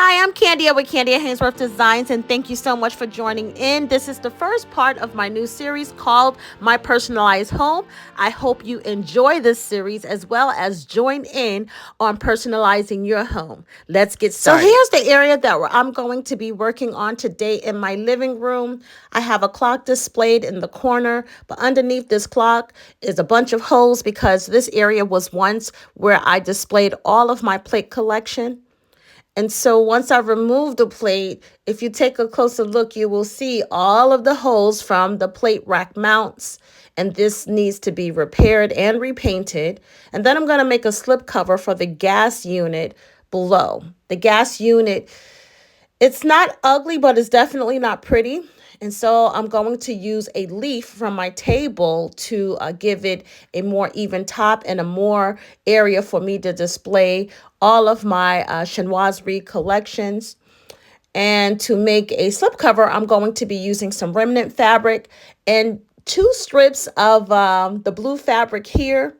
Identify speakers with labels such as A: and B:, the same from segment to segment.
A: Hi, I'm Candia with Candia Hainsworth Designs, and thank you so much for joining in. This is the first part of my new series called My Personalized Home. I hope you enjoy this series as well as join in on personalizing your home. Let's get started. So here's the area that I'm going to be working on today in my living room. I have a clock displayed in the corner, but underneath this clock is a bunch of holes because this area was once where I displayed all of my plate collection. And so once I remove the plate, if you take a closer look, you will see all of the holes from the plate rack mounts. And this needs to be repaired and repainted. And then I'm going to make a slip cover for the gas unit below. The gas unit, it's not ugly, but it's definitely not pretty. And so I'm going to use a leaf from my table to give it a more even top and a more area for me to display all of my chinoiserie collections. And to make a slipcover, I'm going to be using some remnant fabric and two strips of the blue fabric here.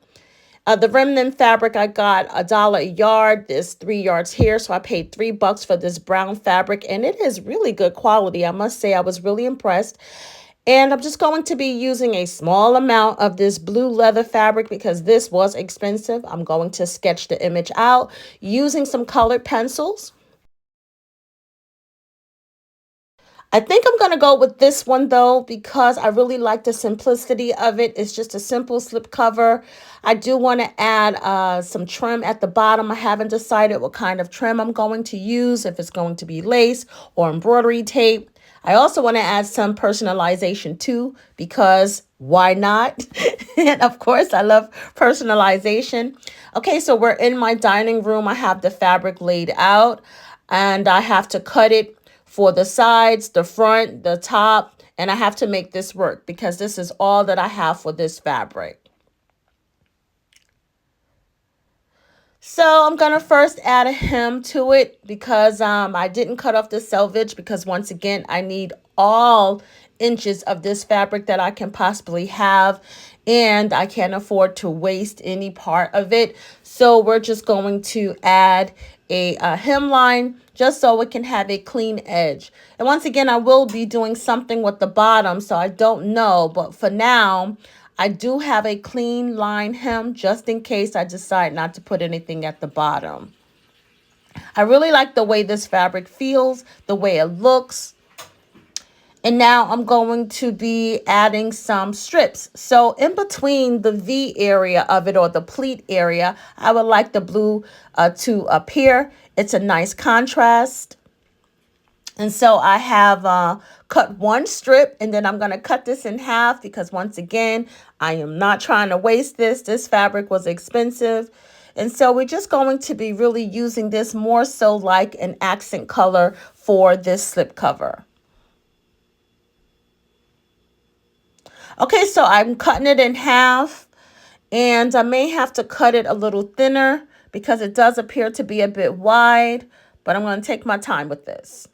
A: The remnant fabric, I got $1 a yard. There's 3 yards here, so I paid $3 for this brown fabric, and it is really good quality. I must say I was really impressed. And I'm just going to be using a small amount of this blue leather fabric because this was expensive. I'm going to sketch the image out using some colored pencils. I think I'm going to go with this one though because I really like the simplicity of it. It's just a simple slip cover. I do want to add some trim at the bottom. I haven't decided what kind of trim I'm going to use, if it's going to be lace or embroidery tape. I also want to add some personalization too because why not? And of course, I love personalization. Okay, so we're in my dining room. I have the fabric laid out and I have to cut it for the sides, the front, the top, and I have to make this work because this is all that I have for this fabric. So I'm going to first add a hem to it because I didn't cut off the selvage because once again, I need all inches of this fabric that I can possibly have, and I can't afford to waste any part of it. So we're just going to add a hemline just so it can have a clean edge. And once again, I will be doing something with the bottom, so I don't know, but for now, I do have a clean line hem just in case I decide not to put anything at the bottom. I really like the way this fabric feels, the way it looks. And now I'm going to be adding some strips. So in between the V area of it or the pleat area, I would like the blue to appear. It's a nice contrast. And so I have cut one strip and then I'm going to cut this in half because once again, I am not trying to waste this. This fabric was expensive. And so we're just going to be really using this more so like an accent color for this slip cover. Okay, so I'm cutting it in half and I may have to cut it a little thinner because it does appear to be a bit wide, but I'm going to take my time with this.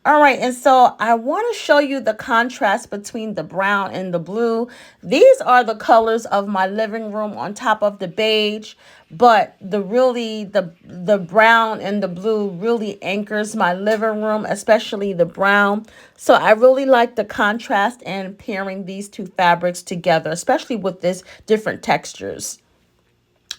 A: All right, and so I want to show you the contrast between the brown and the blue. These are the colors of my living room on top of the beige, but the brown and the blue really anchors my living room, especially the brown. So I really like the contrast and pairing these two fabrics together, especially with this different textures.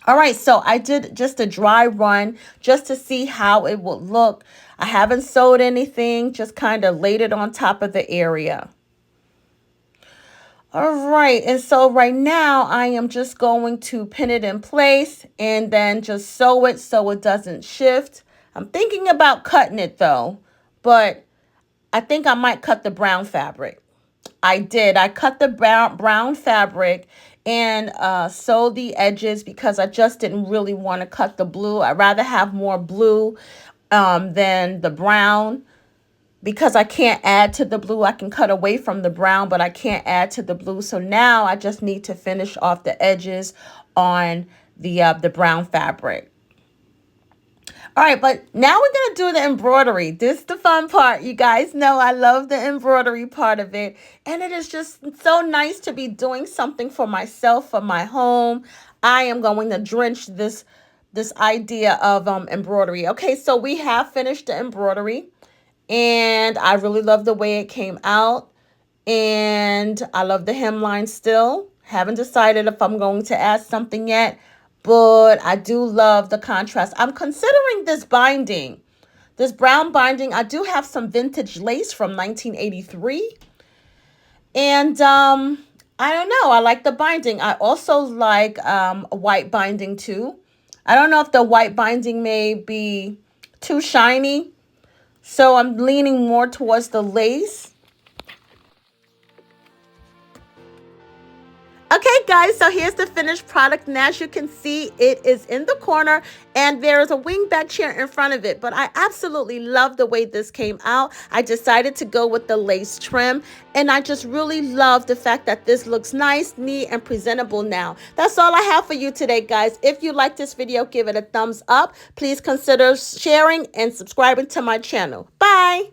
A: All right, so I did just a dry run just to see how it would look. I haven't sewed anything, just kind of laid it on top of the area. All right, and so right now I am just going to pin it in place and then just sew it so it doesn't shift. I'm thinking about cutting it though, but I think I might cut the brown fabric. I did. I cut the brown fabric and sewed the edges because I just didn't really want to cut the blue. I'd rather have more blue than the brown because I can't add to the blue. I can cut away from the brown, but I can't add to the blue. So now I just need to finish off the edges on the brown fabric. All right, but now we're going to do the embroidery. This is the fun part. You guys know I love the embroidery part of it. And it is just so nice to be doing something for myself, for my home. I am going to drench this this idea of embroidery. Okay, so we have finished the embroidery, and I really love the way it came out. And I love the hemline still. Haven't decided if I'm going to add something yet, but I do love the contrast. I'm considering this binding, this brown binding. I do have some vintage lace from 1983. And I don't know. I like the binding. I also like a white binding too. I don't know if the white binding may be too shiny, so I'm leaning more towards the lace. Okay, guys, so here's the finished product. And as you can see, it is in the corner and there is a wingback chair in front of it. But I absolutely love the way this came out. I decided to go with the lace trim, and I just really love the fact that this looks nice, neat, and presentable now. That's all I have for you today, guys. If you like this video, give it a thumbs up. Please consider sharing and subscribing to my channel. Bye.